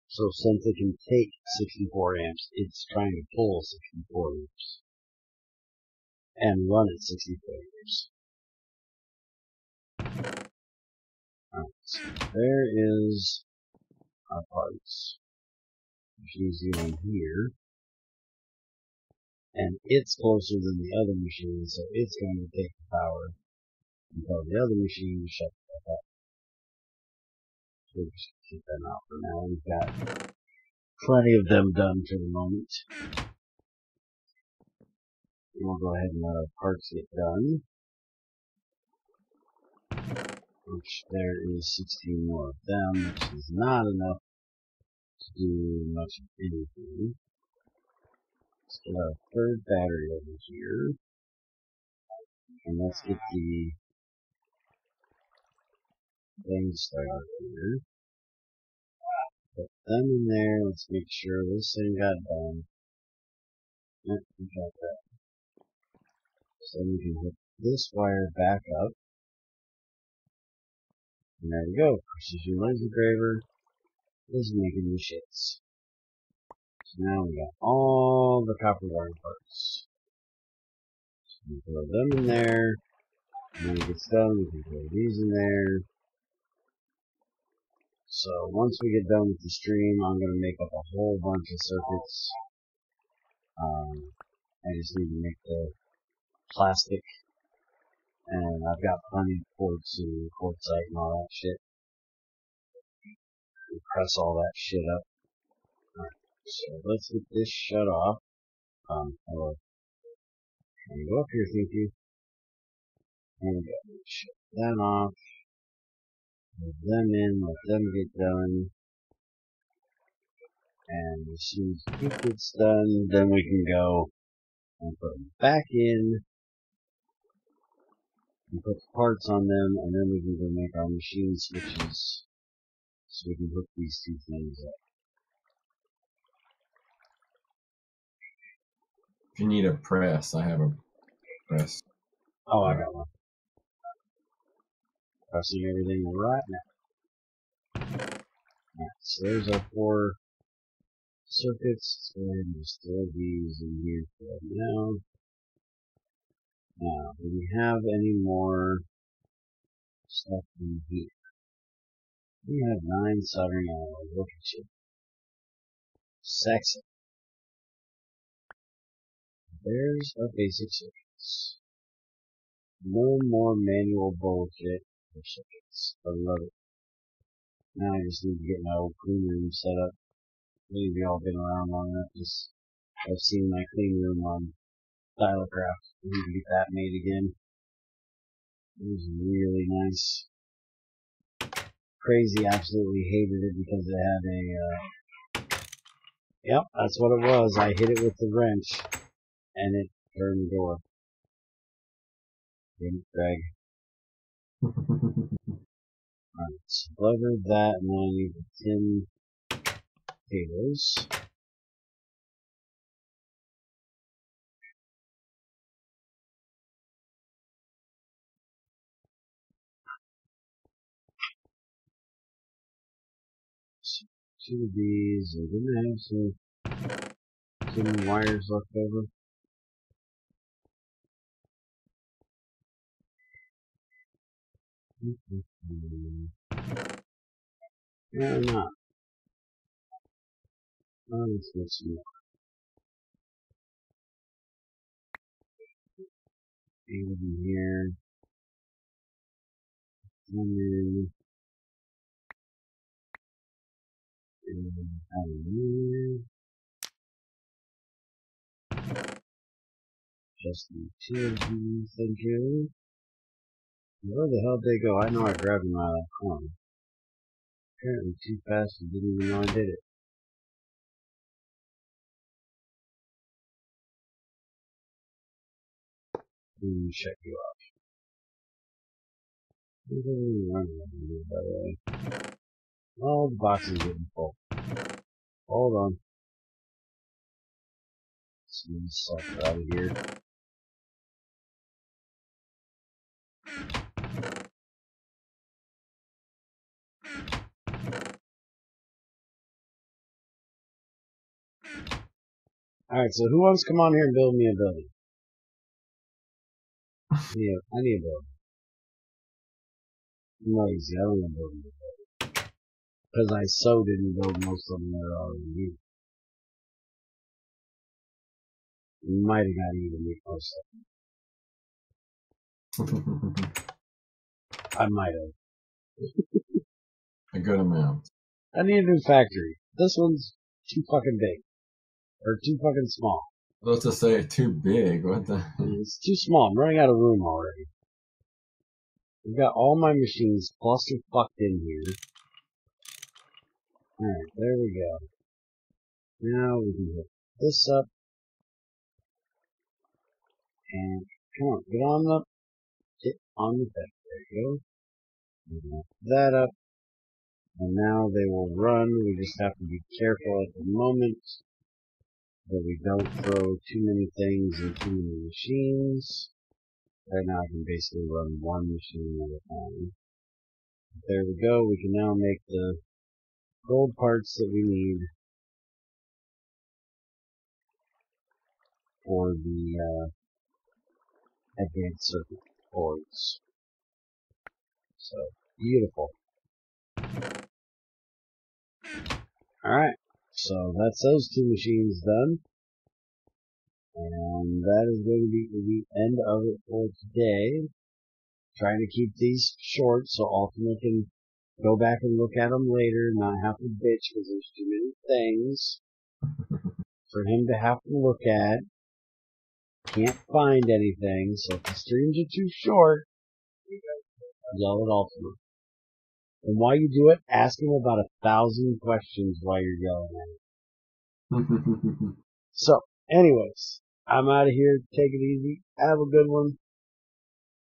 Speaker 1: So since it can take 64 amps, it's trying to pull 64 amps. And run at 64 amps. Alright, so there is our parts. Machine's even here. And it's closer than the other machine, so it's going to take the power until the other machine shuts back up. So we'll just keep that out for now. We've got plenty of them done for the moment. We'll go ahead and let our parts get done. Which there is 16 more of them, which is not enough to do much of anything. Let's get our 3rd battery over here. And let's get the thing started here. Put them in there. Let's make sure this thing got done. Yep, we got that. So we can hook this wire back up. And there we go. Precision laser engraver is making the shits. So now we got all the copper wire parts. So we throw them in there. And when it gets done, we can throw these in there. So once we get done with the stream, I'm going to make up a whole bunch of circuits. I just need to make the plastic. And I've got plenty of quartz and quartzite and all that shit. And press all that shit up. Alright, so let's get this shut off. Hello. Can you go up here, thank you? There we go. Shut that off. Put them in, let them get done. And as soon as it gets done, then we can go and put them back in. and put the parts on them, and then we can go make our machine switches so we can hook these two things up.
Speaker 2: If you need a press, I have a press.
Speaker 1: Oh, I got one. Pressing everything right now. Alright, so there's our 4 circuits. Let's go ahead and just throw these in here for right now. Now, do we have any more stuff in here? We have 9 soldering alloys. Look at you. Sexy. There's our basic circuits. No more manual bullshit for circuits. I love it. Now I just need to get my old clean room set up. Many of y'all been around long enough. I've seen my clean room on Dialcraft. I need to get that made again. It was really nice. Crazy absolutely hated it because it had a, yep, that's what it was. I hit it with the wrench and it turned the door. Didn't Greg? Alright, so lever that, and then I need the tin cables. So 2 of these, and didn't I have some tin wires left over? Yeah, not. Let's get some more. 8 of them here. One in. And out of here. Just the 2 of these, thank you. Where the hell did they go? I know I grabbed them out of that corner. Apparently too fast and didn't even know I did it. Let me shut you off. What are we running over here, by the way? Oh, the box is getting full. Hold on. Let's move this sucker out of here. Alright, so who wants to come on here and build me a building? I need a building. I'm lazy, I don't want to build a building. Because I so didn't build most of them that are already here. Might have got even make most of them. I might have.
Speaker 2: A good amount.
Speaker 1: I need a new factory. This one's too fucking big. Or too fucking small.
Speaker 2: Let's just say too big. What the?
Speaker 1: It's too small. I'm running out of room already. I've got all my machines cluster-fucked in here. Alright, there we go. Now we can hook this up. And, come on, get on the bed. There you go. Hook that up. And now they will run. We just have to be careful at the moment that we don't throw too many things in too many machines. Right now I can basically run one machine at a time. There we go. We can now make the gold parts that we need for the advanced circuit boards. So, beautiful. Alright, so that's those 2 machines done. And that is going to be the end of it for today. Trying to keep these short so Ultimate can go back and look at them later, not have to bitch because there's too many things for him to have to look at. Can't find anything, so if the streams are too short, yell at Ultimate. And while you do it, ask him about 1,000 questions while you're yelling at him. So, anyways, I'm out of here. Take it easy. Have a good one.